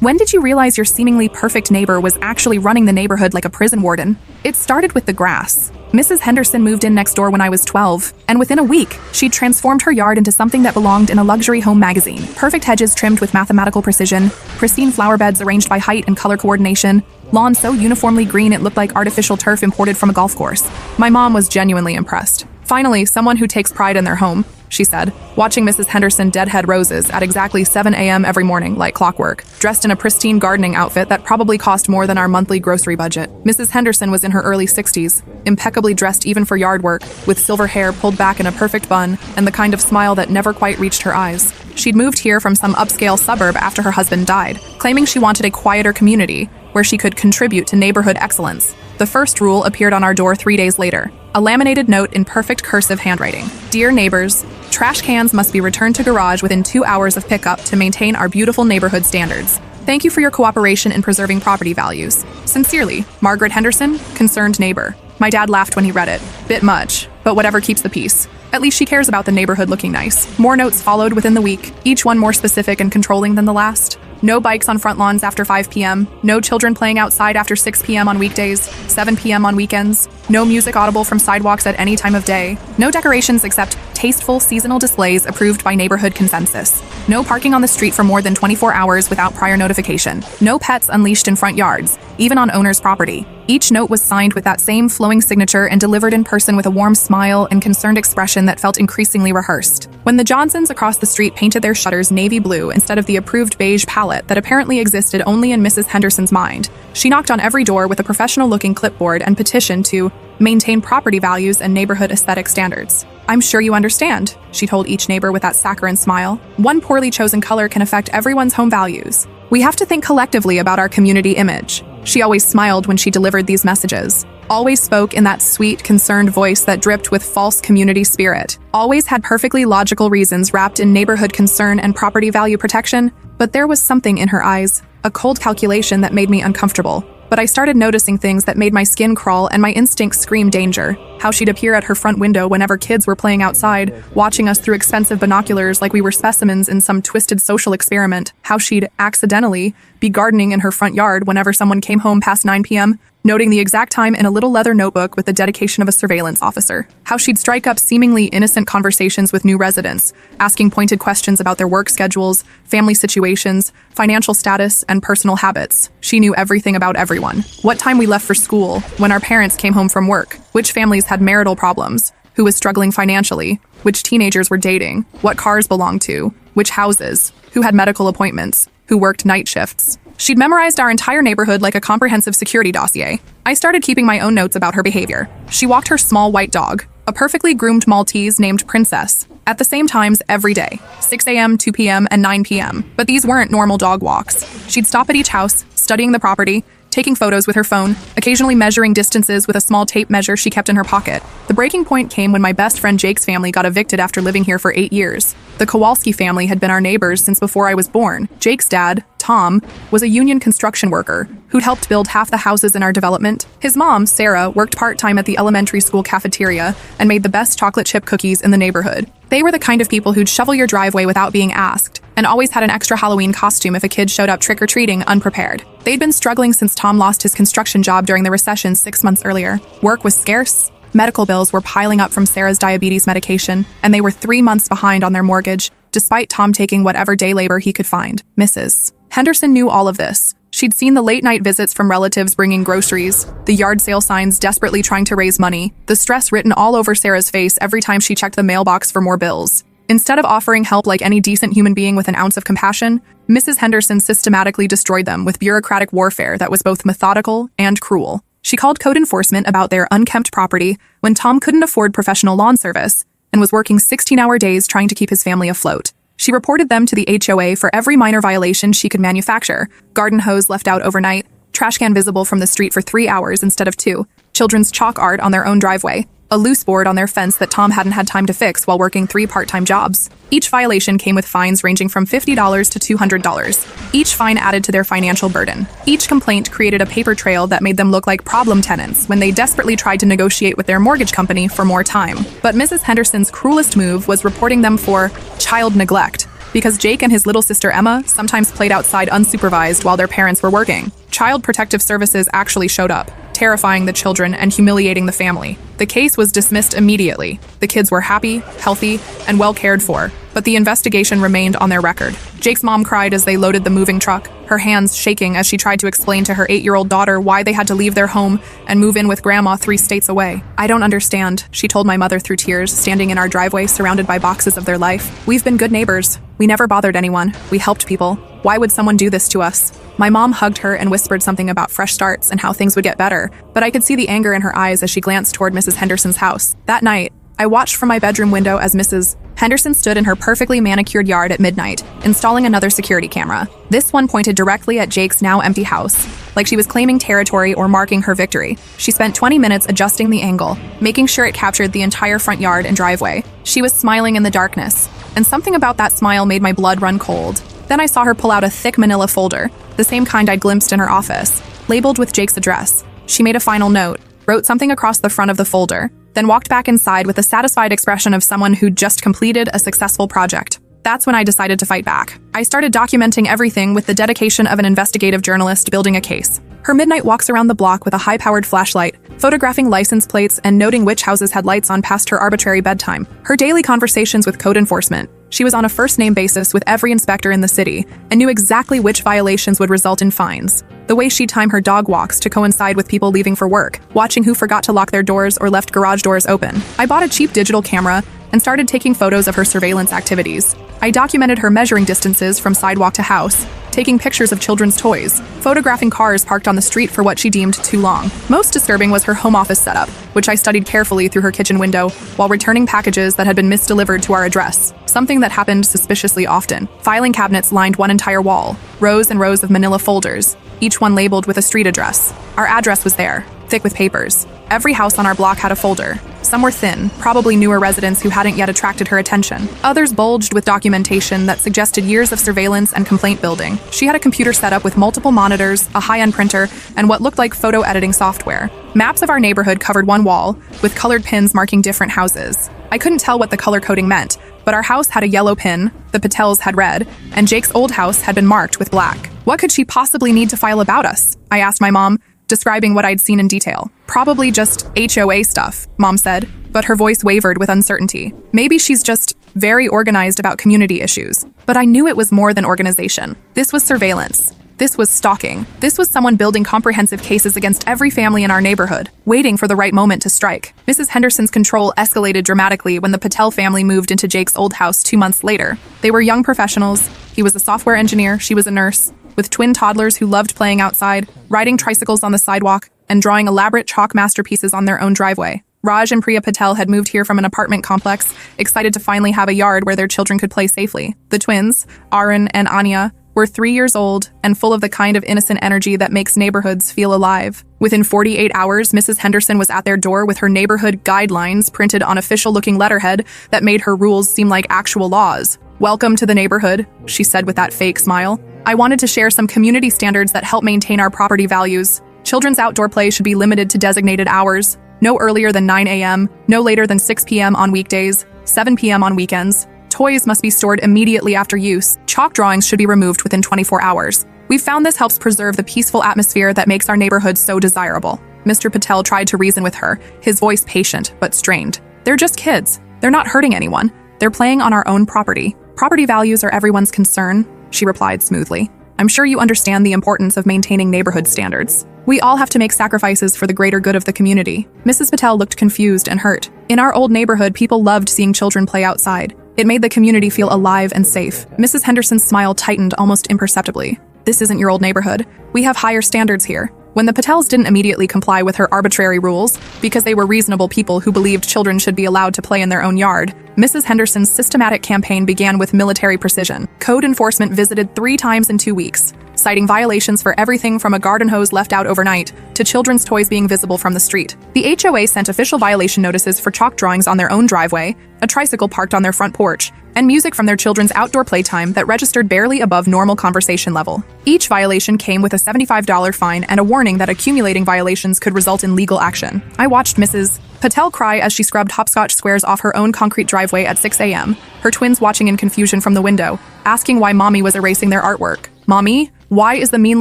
When did you realize your seemingly perfect neighbor was actually running the neighborhood like a prison warden? It started with the grass. Mrs. Henderson moved in next door when I was 12, and within a week, she'd transformed her yard into something that belonged in a luxury home magazine. Perfect hedges trimmed with mathematical precision, pristine flower beds arranged by height and color coordination, lawn so uniformly green it looked like artificial turf imported from a golf course. My mom was genuinely impressed. Finally, someone who takes pride in their home, she said, watching Mrs. Henderson deadhead roses at exactly 7 a.m. every morning like clockwork, dressed in a pristine gardening outfit that probably cost more than our monthly grocery budget. Mrs. Henderson was in her early 60s, impeccably dressed even for yard work, with silver hair pulled back in a perfect bun and the kind of smile that never quite reached her eyes. She'd moved here from some upscale suburb after her husband died, claiming she wanted a quieter community where she could contribute to neighborhood excellence. The first rule appeared on our door 3 days later, a laminated note in perfect cursive handwriting. Dear neighbors, trash cans must be returned to garage within 2 hours of pickup to maintain our beautiful neighborhood standards. Thank you for your cooperation in preserving property values. Sincerely, Margaret Henderson, concerned neighbor. My dad laughed when he read it. Bit much, but whatever keeps the peace. At least she cares about the neighborhood looking nice. More notes followed within the week, each one more specific and controlling than the last. No bikes on front lawns after 5 p.m., no children playing outside after 6 p.m. on weekdays, 7 p.m. on weekends, no music audible from sidewalks at any time of day, no decorations except tasteful seasonal displays approved by neighborhood consensus, no parking on the street for more than 24 hours without prior notification, no pets unleashed in front yards, even on owner's property. Each note was signed with that same flowing signature and delivered in person with a warm smile and concerned expression that felt increasingly rehearsed. When the Johnsons across the street painted their shutters navy blue instead of the approved beige palette that apparently existed only in Mrs. Henderson's mind, she knocked on every door with a professional-looking clipboard and petitioned to maintain property values and neighborhood aesthetic standards. I'm sure you understand, she told each neighbor with that saccharine smile. One poorly chosen color can affect everyone's home values. We have to think collectively about our community image. She always smiled when she delivered these messages, always spoke in that sweet, concerned voice that dripped with false community spirit, always had perfectly logical reasons wrapped in neighborhood concern and property value protection, but there was something in her eyes, a cold calculation that made me uncomfortable. But I started noticing things that made my skin crawl and my instincts scream danger. How she'd appear at her front window whenever kids were playing outside, watching us through expensive binoculars like we were specimens in some twisted social experiment. How she'd accidentally be gardening in her front yard whenever someone came home past 9 p.m., noting the exact time in a little leather notebook with the dedication of a surveillance officer. How she'd strike up seemingly innocent conversations with new residents, asking pointed questions about their work schedules, family situations, financial status, and personal habits. She knew everything about everyone. What time we left for school, when our parents came home from work, which families had marital problems, who was struggling financially, which teenagers were dating, what cars belonged to, which houses, who had medical appointments, who worked night shifts. She'd memorized our entire neighborhood like a comprehensive security dossier. I started keeping my own notes about her behavior. She walked her small white dog, a perfectly groomed Maltese named Princess, at the same times every day, 6 a.m., 2 p.m., and 9 p.m. But these weren't normal dog walks. She'd stop at each house, studying the property, taking photos with her phone, occasionally measuring distances with a small tape measure she kept in her pocket. The breaking point came when my best friend Jake's family got evicted after living here for 8 years. The Kowalski family had been our neighbors since before I was born. Jake's dad, Tom, was a union construction worker who'd helped build half the houses in our development. His mom, Sarah, worked part-time at the elementary school cafeteria and made the best chocolate chip cookies in the neighborhood. They were the kind of people who'd shovel your driveway without being asked, and always had an extra Halloween costume if a kid showed up trick-or-treating unprepared. They'd been struggling since Tom lost his construction job during the recession 6 months earlier. Work was scarce, medical bills were piling up from Sarah's diabetes medication, and they were 3 months behind on their mortgage, despite Tom taking whatever day labor he could find. Mrs. Henderson knew all of this. She'd seen the late-night visits from relatives bringing groceries, the yard sale signs desperately trying to raise money, the stress written all over Sarah's face every time she checked the mailbox for more bills. Instead of offering help like any decent human being with an ounce of compassion, Mrs. Henderson systematically destroyed them with bureaucratic warfare that was both methodical and cruel. She called code enforcement about their unkempt property when Tom couldn't afford professional lawn service and was working 16-hour days trying to keep his family afloat. She reported them to the HOA for every minor violation she could manufacture: garden hose left out overnight, trash can visible from the street for 3 hours instead of 2, children's chalk art on their own driveway, a loose board on their fence that Tom hadn't had time to fix while working 3 part-time jobs. Each violation came with fines ranging from $50 to $200. Each fine added to their financial burden. Each complaint created a paper trail that made them look like problem tenants when they desperately tried to negotiate with their mortgage company for more time. But Mrs. Henderson's cruelest move was reporting them for child neglect. because Jake and his little sister Emma sometimes played outside unsupervised while their parents were working. Child Protective Services actually showed up, terrifying the children and humiliating the family. The case was dismissed immediately. The kids were happy, healthy, and well cared for, but the investigation remained on their record. Jake's mom cried as they loaded the moving truck, her hands shaking as she tried to explain to her 8-year-old daughter why they had to leave their home and move in with Grandma 3 states away. "I don't understand," she told my mother through tears, standing in our driveway surrounded by boxes of their life. "We've been good neighbors. We never bothered anyone. We helped people. Why would someone do this to us?" My mom hugged her and whispered something about fresh starts and how things would get better, but I could see the anger in her eyes as she glanced toward Mrs. Henderson's house. That night, I watched from my bedroom window as Mrs. Henderson stood in her perfectly manicured yard at midnight, installing another security camera. This one pointed directly at Jake's now empty house, like she was claiming territory or marking her victory. She spent 20 minutes adjusting the angle, making sure it captured the entire front yard and driveway. She was smiling in the darkness, and something about that smile made my blood run cold. Then I saw her pull out a thick manila folder, the same kind I'd glimpsed in her office, labeled with Jake's address. She made a final note, wrote something across the front of the folder, then walked back inside with a satisfied expression of someone who'd just completed a successful project. That's when I decided to fight back. I started documenting everything with the dedication of an investigative journalist building a case. Her midnight walks around the block with a high-powered flashlight, photographing license plates and noting which houses had lights on past her arbitrary bedtime. Her daily conversations with code enforcement. She was on a first-name basis with every inspector in the city and knew exactly which violations would result in fines. The way she'd time her dog walks to coincide with people leaving for work, watching who forgot to lock their doors or left garage doors open. I bought a cheap digital camera and started taking photos of her surveillance activities. I documented her measuring distances from sidewalk to house, taking pictures of children's toys, photographing cars parked on the street for what she deemed too long. Most disturbing was her home office setup, which I studied carefully through her kitchen window while returning packages that had been misdelivered to our address, something that happened suspiciously often. Filing cabinets lined one entire wall, rows and rows of manila folders, each one labeled with a street address. Our address was there, thick with papers. Every house on our block had a folder. Some were thin, probably newer residents who hadn't yet attracted her attention. Others bulged with documentation that suggested years of surveillance and complaint building. She had a computer set up with multiple monitors, a high-end printer, and what looked like photo editing software. Maps of our neighborhood covered one wall, with colored pins marking different houses. I couldn't tell what the color coding meant, but our house had a yellow pin, the Patels had red, and Jake's old house had been marked with black. What could she possibly need to file about us? I asked my mom, describing what I'd seen in detail. Probably just HOA stuff, Mom said, but her voice wavered with uncertainty. Maybe she's just very organized about community issues. But I knew it was more than organization. This was surveillance. This was stalking. This was someone building comprehensive cases against every family in our neighborhood, waiting for the right moment to strike. Mrs. Henderson's control escalated dramatically when the Patel family moved into Jake's old house 2 months later. They were young professionals. He was a software engineer, she was a nurse, with twin toddlers who loved playing outside, riding tricycles on the sidewalk, and drawing elaborate chalk masterpieces on their own driveway. Raj and Priya Patel had moved here from an apartment complex, excited to finally have a yard where their children could play safely. The twins, Arun and Anya, were 3 years old and full of the kind of innocent energy that makes neighborhoods feel alive. Within 48 hours, Mrs. Henderson was at their door with her neighborhood guidelines printed on official-looking letterhead that made her rules seem like actual laws. "Welcome to the neighborhood," she said with that fake smile. I wanted to share some community standards that help maintain our property values. Children's outdoor play should be limited to designated hours, no earlier than 9 a.m., no later than 6 p.m. on weekdays, 7 p.m. on weekends. Toys must be stored immediately after use. Chalk drawings should be removed within 24 hours. We've found this helps preserve the peaceful atmosphere that makes our neighborhood so desirable. Mr. Patel tried to reason with her, his voice patient but strained. They're just kids. They're not hurting anyone. They're playing on our own property. Property values are everyone's concern, she replied smoothly. I'm sure you understand the importance of maintaining neighborhood standards. We all have to make sacrifices for the greater good of the community. Mrs. Patel looked confused and hurt. In our old neighborhood, people loved seeing children play outside. It made the community feel alive and safe. Mrs. Henderson's smile tightened almost imperceptibly. This isn't your old neighborhood. We have higher standards here. When the Patels didn't immediately comply with her arbitrary rules, because they were reasonable people who believed children should be allowed to play in their own yard, Mrs. Henderson's systematic campaign began with military precision. Code enforcement visited 3 times in 2 weeks, citing violations for everything from a garden hose left out overnight to children's toys being visible from the street. The HOA sent official violation notices for chalk drawings on their own driveway, a tricycle parked on their front porch, and music from their children's outdoor playtime that registered barely above normal conversation level. Each violation came with a $75 fine and a warning that accumulating violations could result in legal action. I watched Mrs. Patel cry as she scrubbed hopscotch squares off her own concrete driveway at 6 a.m., her twins watching in confusion from the window, asking why Mommy was erasing their artwork. "Mommy, why is the mean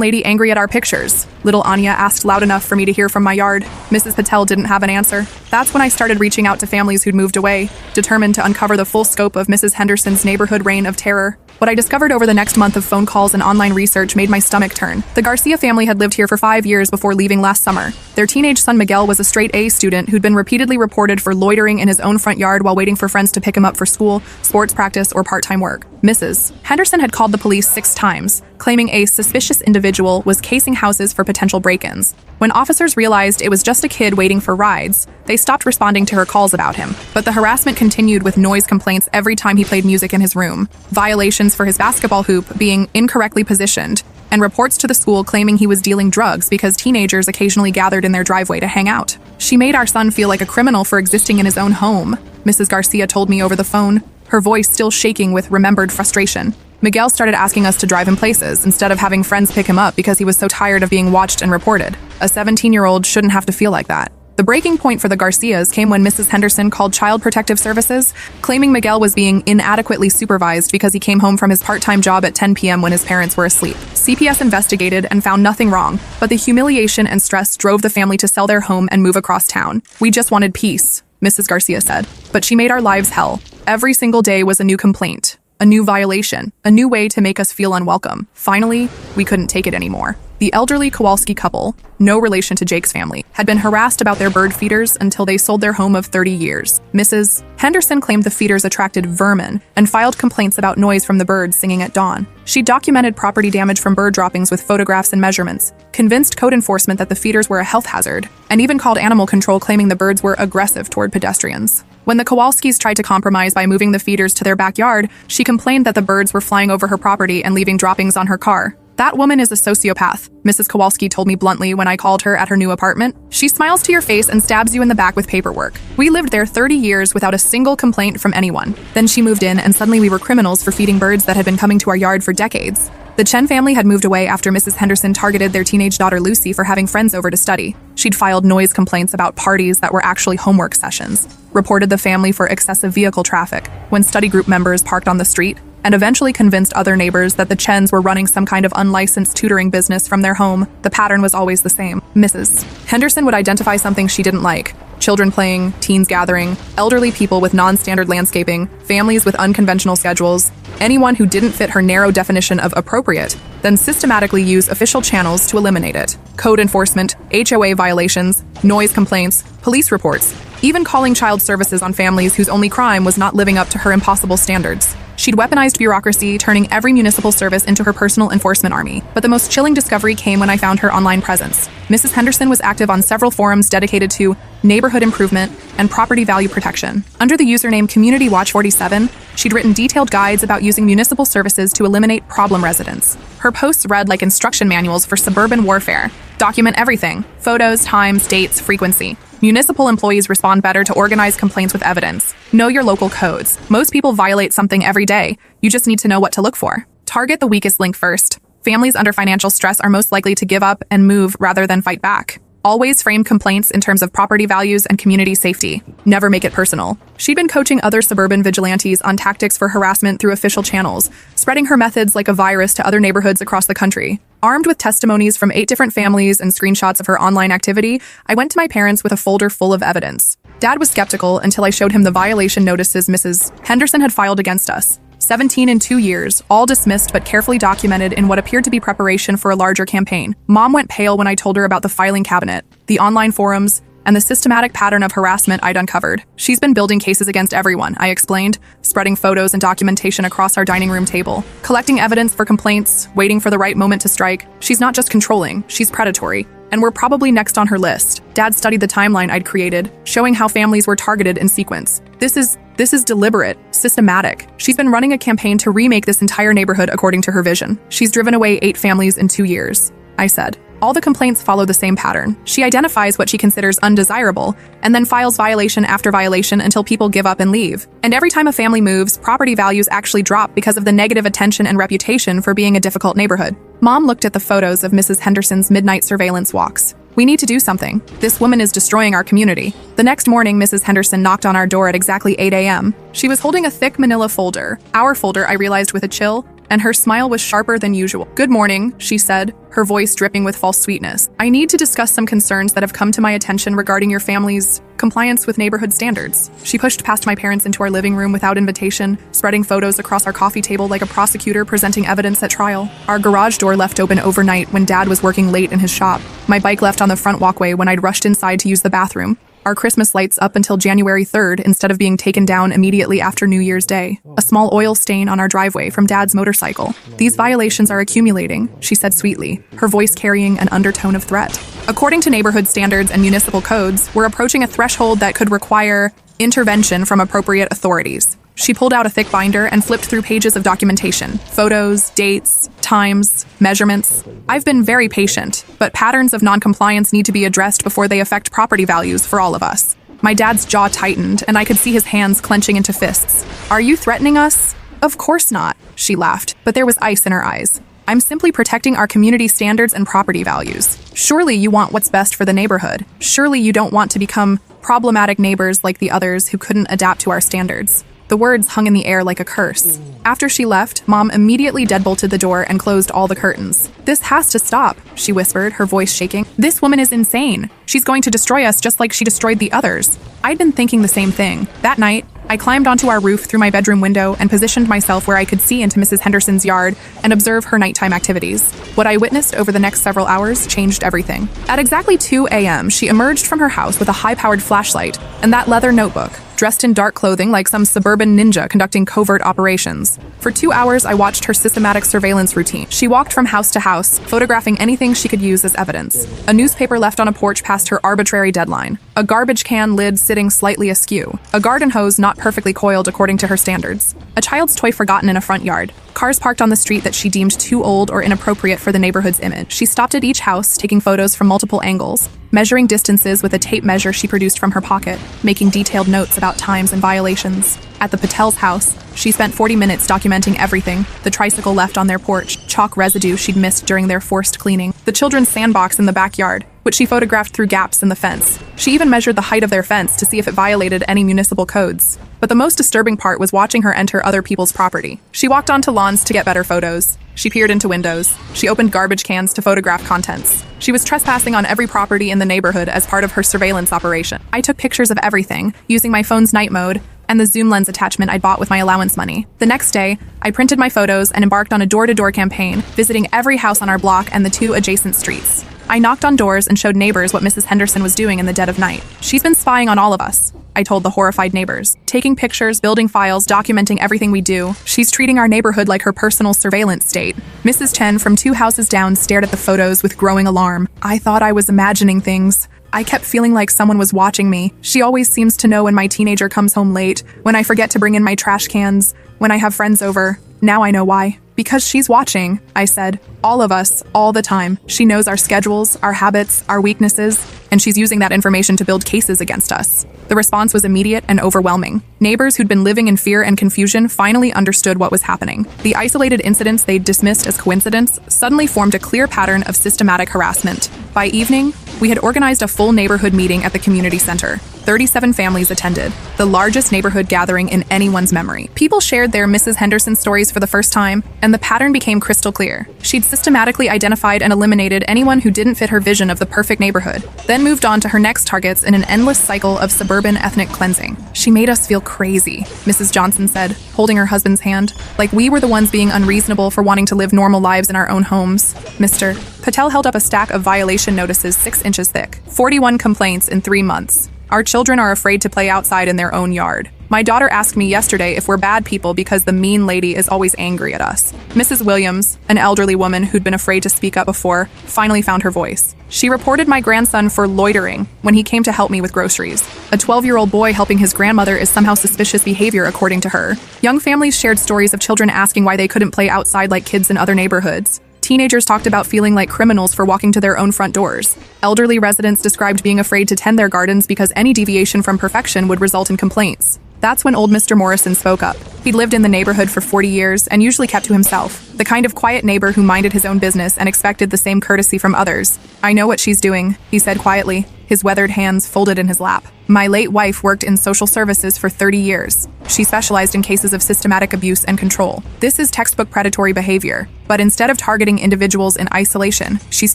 lady angry at our pictures?" Little Anya asked loud enough for me to hear from my yard. Mrs. Patel didn't have an answer. That's when I started reaching out to families who'd moved away, determined to uncover the full scope of Mrs. Henderson's neighborhood reign of terror. What I discovered over the next month of phone calls and online research made my stomach turn. The Garcia family had lived here for 5 years before leaving last summer. Their teenage son Miguel was a straight A student who'd been repeatedly reported for loitering in his own front yard while waiting for friends to pick him up for school, sports practice, or part-time work. Mrs. Henderson had called the police 6 times, claiming a suspicious individual was casing houses for potential break-ins. When officers realized it was just a kid waiting for rides, they stopped responding to her calls about him. But the harassment continued with noise complaints every time he played music in his room, violations for his basketball hoop being incorrectly positioned, and reports to the school claiming he was dealing drugs because teenagers occasionally gathered in their driveway to hang out. "She made our son feel like a criminal for existing in his own home," Mrs. Garcia told me over the phone, her voice still shaking with remembered frustration. Miguel started asking us to drive him places instead of having friends pick him up because he was so tired of being watched and reported. A 17-year-old shouldn't have to feel like that. The breaking point for the Garcias came when Mrs. Henderson called Child Protective Services, claiming Miguel was being inadequately supervised because he came home from his part-time job at 10 p.m. when his parents were asleep. CPS investigated and found nothing wrong, but the humiliation and stress drove the family to sell their home and move across town. "We just wanted peace," Mrs. Garcia said, "but she made our lives hell. Every single day was a new complaint, a new violation, a new way to make us feel unwelcome. Finally, we couldn't take it anymore." The elderly Kowalski couple, no relation to Jake's family, had been harassed about their bird feeders until they sold their home of 30 years. Mrs. Henderson claimed the feeders attracted vermin and filed complaints about noise from the birds singing at dawn. She documented property damage from bird droppings with photographs and measurements, convinced code enforcement that the feeders were a health hazard, and even called animal control claiming the birds were aggressive toward pedestrians. When the Kowalskis tried to compromise by moving the feeders to their backyard, she complained that the birds were flying over her property and leaving droppings on her car. "That woman is a sociopath," Mrs. Kowalski told me bluntly when I called her at her new apartment. "She smiles to your face and stabs you in the back with paperwork. We lived there 30 years without a single complaint from anyone. Then she moved in and suddenly we were criminals for feeding birds that had been coming to our yard for decades." The Chen family had moved away after Mrs. Henderson targeted their teenage daughter Lucy for having friends over to study. She'd filed noise complaints about parties that were actually homework sessions, reported the family for excessive vehicle traffic when study group members parked on the street, and eventually convinced other neighbors that the Chens were running some kind of unlicensed tutoring business from their home. The pattern was always the same. Mrs. Henderson would identify something she didn't like: children playing, teens gathering, elderly people with non-standard landscaping, families with unconventional schedules, anyone who didn't fit her narrow definition of appropriate, then systematically use official channels to eliminate it. Code enforcement, HOA violations, noise complaints, police reports, even calling child services on families whose only crime was not living up to her impossible standards. She'd weaponized bureaucracy, turning every municipal service into her personal enforcement army. But the most chilling discovery came when I found her online presence. Mrs. Henderson was active on several forums dedicated to neighborhood improvement and property value protection. Under the username Community Watch 47, she'd written detailed guides about using municipal services to eliminate problem residents. Her posts read like instruction manuals for suburban warfare. Document everything: photos, times, dates, frequency. Municipal employees respond better to organized complaints with evidence. Know your local codes. Most people violate something every day. You just need to know what to look for. Target the weakest link first. Families under financial stress are most likely to give up and move rather than fight back. Always frame complaints in terms of property values and community safety. Never make it personal. She'd been coaching other suburban vigilantes on tactics for harassment through official channels, spreading her methods like a virus to other neighborhoods across the country. Armed with testimonies from 8 different families and screenshots of her online activity, I went to my parents with a folder full of evidence. Dad was skeptical until I showed him the violation notices Mrs. Henderson had filed against us. 17 in 2 years, all dismissed but carefully documented in what appeared to be preparation for a larger campaign. Mom went pale when I told her about the filing cabinet, the online forums, and the systematic pattern of harassment I'd uncovered. She's been building cases against everyone, I explained, spreading photos and documentation across our dining room table, collecting evidence for complaints, waiting for the right moment to strike. She's not just controlling, she's predatory. And we're probably next on her list. Dad studied the timeline I'd created, showing how families were targeted in sequence. This is deliberate, systematic. She's been running a campaign to remake this entire neighborhood according to her vision. She's driven away 8 families in 2 years, I said. All the complaints follow the same pattern. She identifies what she considers undesirable, and then files violation after violation until people give up and leave. And every time a family moves, property values actually drop because of the negative attention and reputation for being a difficult neighborhood. Mom looked at the photos of Mrs. Henderson's midnight surveillance walks. We need to do something. This woman is destroying our community. The next morning, Mrs. Henderson knocked on our door at exactly 8 a.m. She was holding a thick manila folder. Our folder, I realized with a chill, and her smile was sharper than usual. "Good morning," she said, her voice dripping with false sweetness. "I need to discuss some concerns that have come to my attention regarding your family's compliance with neighborhood standards." She pushed past my parents into our living room without invitation, spreading photos across our coffee table like a prosecutor presenting evidence at trial. Our garage door left open overnight when Dad was working late in his shop. My bike left on the front walkway when I'd rushed inside to use the bathroom. Our Christmas lights up until January 3rd instead of being taken down immediately after New Year's Day. A small oil stain on our driveway from Dad's motorcycle. "These violations are accumulating," she said sweetly, her voice carrying an undertone of threat. "According to neighborhood standards and municipal codes, we're approaching a threshold that could require intervention from appropriate authorities." She pulled out a thick binder and flipped through pages of documentation. Photos, dates, times, measurements. "I've been very patient, but patterns of noncompliance need to be addressed before they affect property values for all of us." My dad's jaw tightened, and I could see his hands clenching into fists. "Are you threatening us?" "Of course not," she laughed, but there was ice in her eyes. "I'm simply protecting our community standards and property values. Surely you want what's best for the neighborhood. Surely you don't want to become problematic neighbors like the others who couldn't adapt to our standards." The words hung in the air like a curse. After she left, Mom immediately deadbolted the door and closed all the curtains. "This has to stop," she whispered, her voice shaking. "This woman is insane. She's going to destroy us just like she destroyed the others." I'd been thinking the same thing. That night, I climbed onto our roof through my bedroom window and positioned myself where I could see into Mrs. Henderson's yard and observe her nighttime activities. What I witnessed over the next several hours changed everything. At exactly 2 a.m., she emerged from her house with a high-powered flashlight and that leather notebook, dressed in dark clothing like some suburban ninja conducting covert operations. For 2 hours, I watched her systematic surveillance routine. She walked from house to house, photographing anything she could use as evidence. A newspaper left on a porch past her arbitrary deadline. A garbage can lid sitting slightly askew. A garden hose not perfectly coiled according to her standards. A child's toy forgotten in a front yard. Cars parked on the street that she deemed too old or inappropriate for the neighborhood's image. She stopped at each house, taking photos from multiple angles, measuring distances with a tape measure she produced from her pocket, making detailed notes about times and violations. At the Patel's house, she spent 40 minutes documenting everything: the tricycle left on their porch, chalk residue she'd missed during their forced cleaning, the children's sandbox in the backyard, which she photographed through gaps in the fence. She even measured the height of their fence to see if it violated any municipal codes. But the most disturbing part was watching her enter other people's property. She walked onto lawns to get better photos. She peered into windows. She opened garbage cans to photograph contents. She was trespassing on every property in the neighborhood as part of her surveillance operation. I took pictures of everything, using my phone's night mode and the zoom lens attachment I'd bought with my allowance money. The next day, I printed my photos and embarked on a door-to-door campaign, visiting every house on our block and the 2 adjacent streets. I knocked on doors and showed neighbors what Mrs. Henderson was doing in the dead of night. "She's been spying on all of us," I told the horrified neighbors. "Taking pictures, building files, documenting everything we do. She's treating our neighborhood like her personal surveillance state." Mrs. Chen from 2 houses down stared at the photos with growing alarm. I thought I was imagining things. I kept feeling like someone was watching me. She always seems to know when my teenager comes home late, when I forget to bring in my trash cans, when I have friends over. Now I know why. "Because she's watching," I said. "All of us, all the time. She knows our schedules, our habits, our weaknesses, and she's using that information to build cases against us." The response was immediate and overwhelming. Neighbors who'd been living in fear and confusion finally understood what was happening. The isolated incidents they'd dismissed as coincidence suddenly formed a clear pattern of systematic harassment. By evening, we had organized a full neighborhood meeting at the community center. 37 families attended, the largest neighborhood gathering in anyone's memory. People shared their Mrs. Henderson stories for the first time, and the pattern became crystal clear. She'd systematically identified and eliminated anyone who didn't fit her vision of the perfect neighborhood, then moved on to her next targets in an endless cycle of suburban ethnic cleansing. "She made us feel crazy," Mrs. Johnson said, holding her husband's hand, "like we were the ones being unreasonable for wanting to live normal lives in our own homes." Mr. Patel held up a stack of violation notices 6 inches thick. 41 complaints in 3 months. "Our children are afraid to play outside in their own yard. My daughter asked me yesterday if we're bad people because the mean lady is always angry at us." Mrs. Williams, an elderly woman who'd been afraid to speak up before, finally found her voice. "She reported my grandson for loitering when he came to help me with groceries. A 12-year-old boy helping his grandmother is somehow suspicious behavior, according to her." Young families shared stories of children asking why they couldn't play outside like kids in other neighborhoods. Teenagers talked about feeling like criminals for walking to their own front doors. Elderly residents described being afraid to tend their gardens because any deviation from perfection would result in complaints. That's when old Mr. Morrison spoke up. He'd lived in the neighborhood for 40 years and usually kept to himself, the kind of quiet neighbor who minded his own business and expected the same courtesy from others. "I know what she's doing," he said quietly, his weathered hands folded in his lap. "My late wife worked in social services for 30 years. She specialized in cases of systematic abuse and control. This is textbook predatory behavior, but instead of targeting individuals in isolation, she's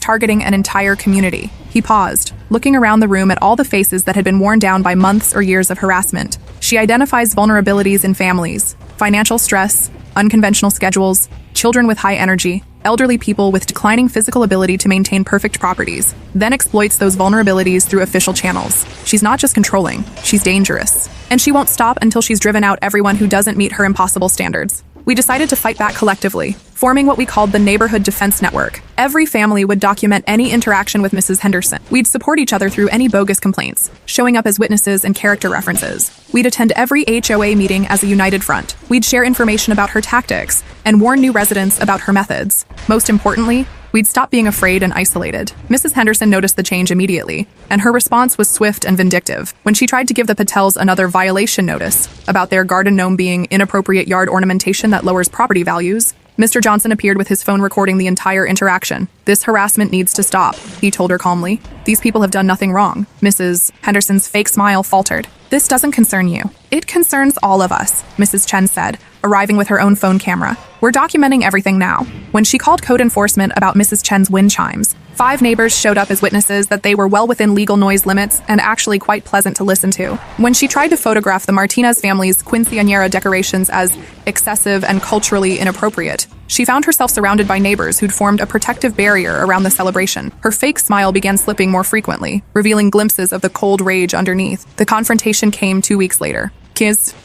targeting an entire community." He paused, looking around the room at all the faces that had been worn down by months or years of harassment. "She identifies vulnerabilities in families, financial stress, unconventional schedules, children with high energy, elderly people with declining physical ability to maintain perfect properties, then exploits those vulnerabilities through official channels. She's not just controlling, she's dangerous. And she won't stop until she's driven out everyone who doesn't meet her impossible standards." We decided to fight back collectively, forming what we called the Neighborhood Defense Network. Every family would document any interaction with Mrs. Henderson. We'd support each other through any bogus complaints, showing up as witnesses and character references. We'd attend every HOA meeting as a united front. We'd share information about her tactics and warn new residents about her methods. Most importantly, we'd stop being afraid and isolated. Mrs. Henderson noticed the change immediately, and her response was swift and vindictive. When she tried to give the Patels another violation notice about their garden gnome being inappropriate yard ornamentation that lowers property values, Mr. Johnson appeared with his phone recording the entire interaction. "This harassment needs to stop," he told her calmly. "These people have done nothing wrong." Mrs. Henderson's fake smile faltered. "This doesn't concern you. It concerns all of us," Mrs. Chen said, arriving with her own phone camera. "We're documenting everything now." When she called code enforcement about Mrs. Chen's wind chimes, 5 neighbors showed up as witnesses that they were well within legal noise limits and actually quite pleasant to listen to. When she tried to photograph the Martinez family's quinceañera decorations as excessive and culturally inappropriate, she found herself surrounded by neighbors who'd formed a protective barrier around the celebration. Her fake smile began slipping more frequently, revealing glimpses of the cold rage underneath. The confrontation came 2 weeks later.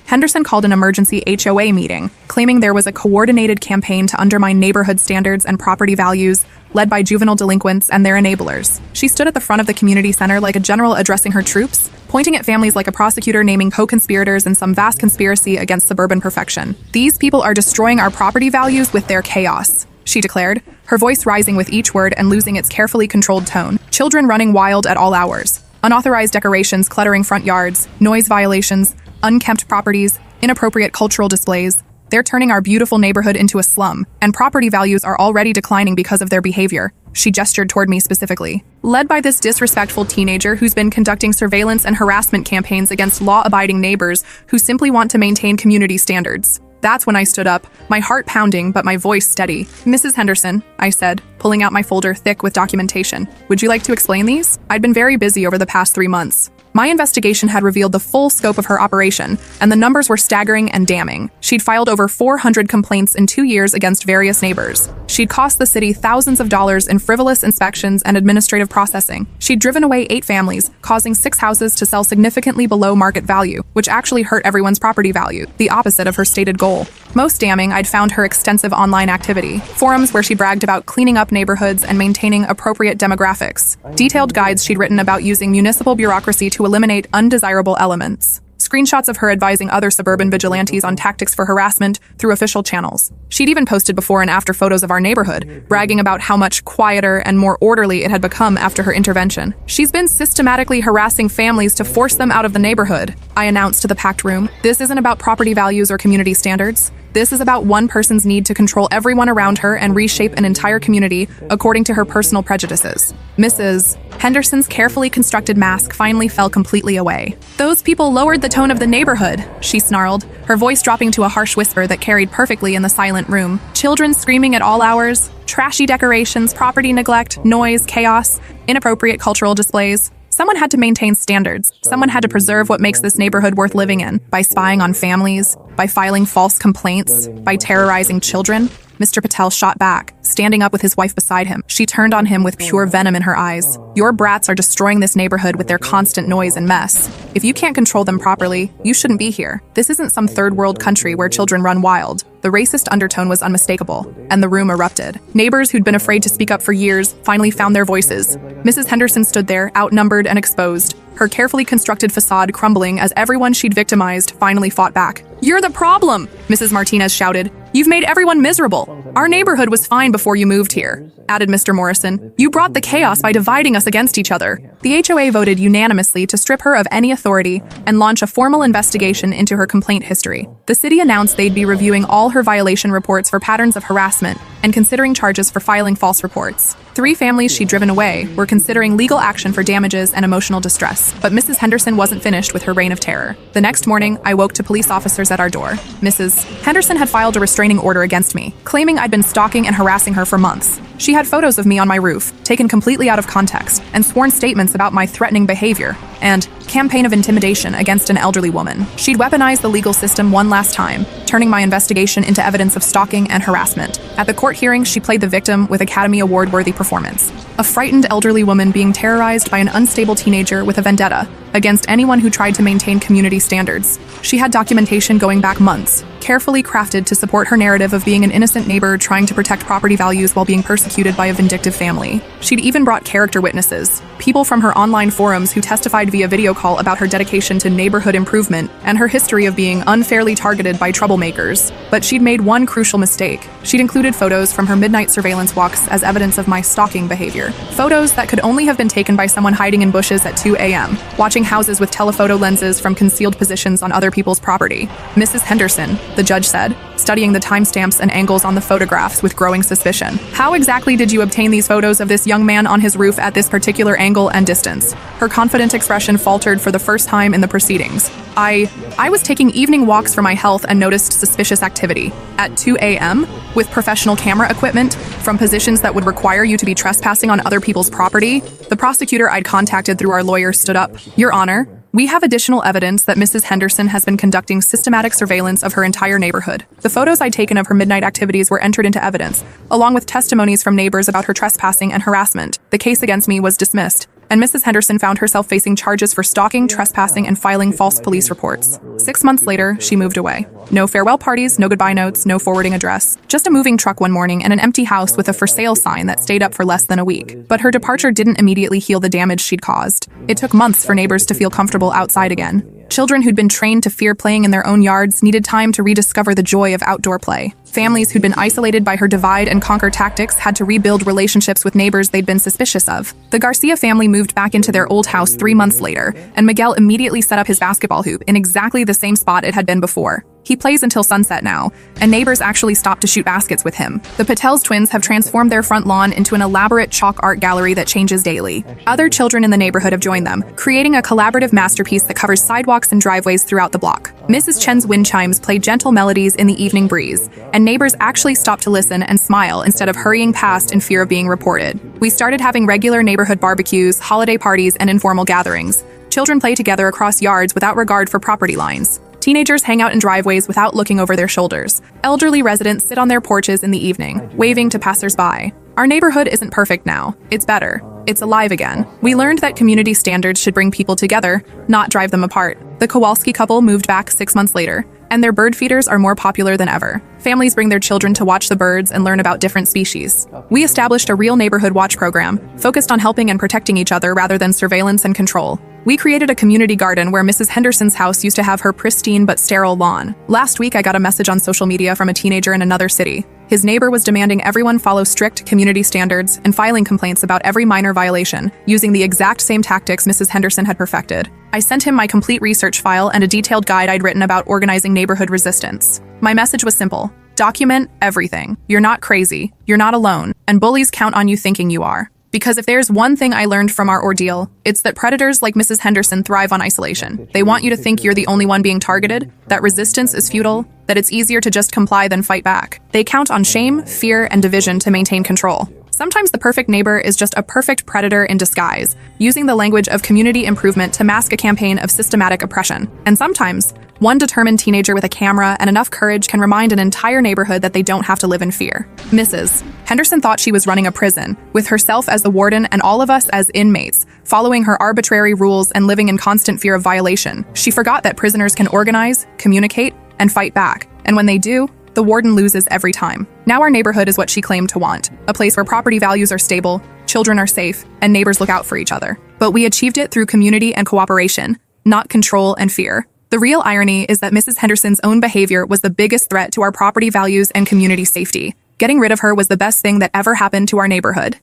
Henderson called an emergency HOA meeting, claiming there was a coordinated campaign to undermine neighborhood standards and property values, led by juvenile delinquents and their enablers. She stood at the front of the community center like a general addressing her troops, pointing at families like a prosecutor naming co-conspirators in some vast conspiracy against suburban perfection. "These people are destroying our property values with their chaos," she declared, her voice rising with each word and losing its carefully controlled tone. "Children running wild at all hours, unauthorized decorations cluttering front yards, noise violations, unkempt properties, inappropriate cultural displays. They're turning our beautiful neighborhood into a slum, and property values are already declining because of their behavior." She gestured toward me specifically. "Led by this disrespectful teenager who's been conducting surveillance and harassment campaigns against law-abiding neighbors who simply want to maintain community standards." That's when I stood up, my heart pounding but my voice steady. "Mrs. Henderson," I said, pulling out my folder thick with documentation. "Would you like to explain these?" I'd been very busy over the past 3 months. My investigation had revealed the full scope of her operation, and the numbers were staggering and damning. She'd filed over 400 complaints in 2 years against various neighbors. She'd cost the city thousands of dollars in frivolous inspections and administrative processing. She'd driven away 8 families, causing 6 houses to sell significantly below market value, which actually hurt everyone's property value, the opposite of her stated goal. Most damning, I'd found her extensive online activity, forums where she bragged about cleaning up neighborhoods and maintaining appropriate demographics, detailed guides she'd written about using municipal bureaucracy to eliminate undesirable elements, screenshots of her advising other suburban vigilantes on tactics for harassment through official channels. She'd even posted before and after photos of our neighborhood, bragging about how much quieter and more orderly it had become after her intervention. "She's been systematically harassing families to force them out of the neighborhood," I announced to the packed room. "This isn't about property values or community standards. This is about one person's need to control everyone around her and reshape an entire community according to her personal prejudices." Mrs. Henderson's carefully constructed mask finally fell completely away. "Those people lowered the tone of the neighborhood," she snarled, her voice dropping to a harsh whisper that carried perfectly in the silent room. "Children screaming at all hours, trashy decorations, property neglect, noise, chaos, inappropriate cultural displays. Someone had to maintain standards. Someone had to preserve what makes this neighborhood worth living in, by spying on families, by filing false complaints, by terrorizing children." Mr. Patel shot back, standing up with his wife beside him. She turned on him with pure venom in her eyes. "Your brats are destroying this neighborhood with their constant noise and mess. If you can't control them properly, you shouldn't be here. This isn't some third world country where children run wild." The racist undertone was unmistakable, and the room erupted. Neighbors who'd been afraid to speak up for years finally found their voices. Mrs. Henderson stood there, outnumbered and exposed, her carefully constructed facade crumbling as everyone she'd victimized finally fought back. "You're the problem!" Mrs. Martinez shouted. You've made everyone miserable. Our neighborhood was fine before you moved here," added Mr. Morrison. "You brought the chaos by dividing us against each other." The HOA voted unanimously to strip her of any authority and launch a formal investigation into her complaint history. The city announced they'd be reviewing all her violation reports for patterns of harassment and considering charges for filing false reports. 3 families she'd driven away were considering legal action for damages and emotional distress, but Mrs. Henderson wasn't finished with her reign of terror. The next morning, I woke to police officers at our door. Mrs. Henderson had filed a restraining order against me, claiming I'd been stalking and harassing her for months. She had photos of me on my roof, taken completely out of context, and sworn statements about my threatening behavior and campaign of intimidation against an elderly woman. She'd weaponized the legal system one last time, turning my investigation into evidence of stalking and harassment. At the court hearing, she played the victim with Academy Award-worthy performance. A frightened elderly woman being terrorized by an unstable teenager with a vendetta against anyone who tried to maintain community standards. She had documentation going back months, carefully crafted to support her narrative of being an innocent neighbor trying to protect property values while being persecuted by a vindictive family. She'd even brought character witnesses, people from her online forums who testified via video call about her dedication to neighborhood improvement and her history of being unfairly targeted by troublemakers. But she'd made one crucial mistake. She'd included photos from her midnight surveillance walks as evidence of my stalking behavior. Photos that could only have been taken by someone hiding in bushes at 2 a.m., watching houses with telephoto lenses from concealed positions on other people's property. Mrs. Henderson, the judge said, studying the timestamps and angles on the photographs with growing suspicion. "How exactly did you obtain these photos of this young man on his roof at this particular angle and distance?" Her confident expression faltered for the first time in the proceedings. I was taking evening walks for my health and noticed suspicious activity. At 2 a.m., with professional camera equipment, from positions that would require you to be trespassing on other people's property, the prosecutor I'd contacted through our lawyer stood up. "Your Honor, we have additional evidence that Mrs. Henderson has been conducting systematic surveillance of her entire neighborhood. The photos I'd taken of her midnight activities were entered into evidence, along with testimonies from neighbors about her trespassing and harassment. The case against me was dismissed, and Mrs. Henderson found herself facing charges for stalking, trespassing, and filing false police reports. 6 months later, she moved away. No farewell parties, no goodbye notes, no forwarding address. Just a moving truck one morning and an empty house with a for sale sign that stayed up for less than a week. But her departure didn't immediately heal the damage she'd caused. It took months for neighbors to feel comfortable outside again. Children who'd been trained to fear playing in their own yards needed time to rediscover the joy of outdoor play. Families who'd been isolated by her divide and conquer tactics had to rebuild relationships with neighbors they'd been suspicious of. The Garcia family moved back into their old house 3 months later, and Miguel immediately set up his basketball hoop in exactly the same spot it had been before. He plays until sunset now, and neighbors actually stopped to shoot baskets with him. The Patels twins have transformed their front lawn into an elaborate chalk art gallery that changes daily. Other children in the neighborhood have joined them, creating a collaborative masterpiece that covers sidewalks and driveways throughout the block. Mrs. Chen's wind chimes play gentle melodies in the evening breeze, and neighbors actually stop to listen and smile instead of hurrying past in fear of being reported. We started having regular neighborhood barbecues, holiday parties, and informal gatherings. Children play together across yards without regard for property lines. Teenagers hang out in driveways without looking over their shoulders. Elderly residents sit on their porches in the evening, waving to passersby. Our neighborhood isn't perfect now. It's better. It's alive again. We learned that community standards should bring people together, not drive them apart. The Kowalski couple moved back 6 months later, and their bird feeders are more popular than ever. Families bring their children to watch the birds and learn about different species. We established a real neighborhood watch program, focused on helping and protecting each other rather than surveillance and control. We created a community garden where Mrs. Henderson's house used to have her pristine but sterile lawn. Last week, I got a message on social media from a teenager in another city. His neighbor was demanding everyone follow strict community standards and filing complaints about every minor violation, using the exact same tactics Mrs. Henderson had perfected. I sent him my complete research file and a detailed guide I'd written about organizing neighborhood resistance. My message was simple: document everything. You're not crazy, you're not alone, and bullies count on you thinking you are. Because if there's one thing I learned from our ordeal, it's that predators like Mrs. Henderson thrive on isolation. They want you to think you're the only one being targeted, that resistance is futile, that it's easier to just comply than fight back. They count on shame, fear, and division to maintain control. Sometimes the perfect neighbor is just a perfect predator in disguise, using the language of community improvement to mask a campaign of systematic oppression. And sometimes, one determined teenager with a camera and enough courage can remind an entire neighborhood that they don't have to live in fear. Mrs. Henderson thought she was running a prison, with herself as the warden and all of us as inmates, following her arbitrary rules and living in constant fear of violation. She forgot that prisoners can organize, communicate, and fight back. And when they do, the warden loses every time. Now our neighborhood is what she claimed to want, a place where property values are stable, children are safe, and neighbors look out for each other. But we achieved it through community and cooperation, not control and fear. The real irony is that Mrs. Henderson's own behavior was the biggest threat to our property values and community safety. Getting rid of her was the best thing that ever happened to our neighborhood.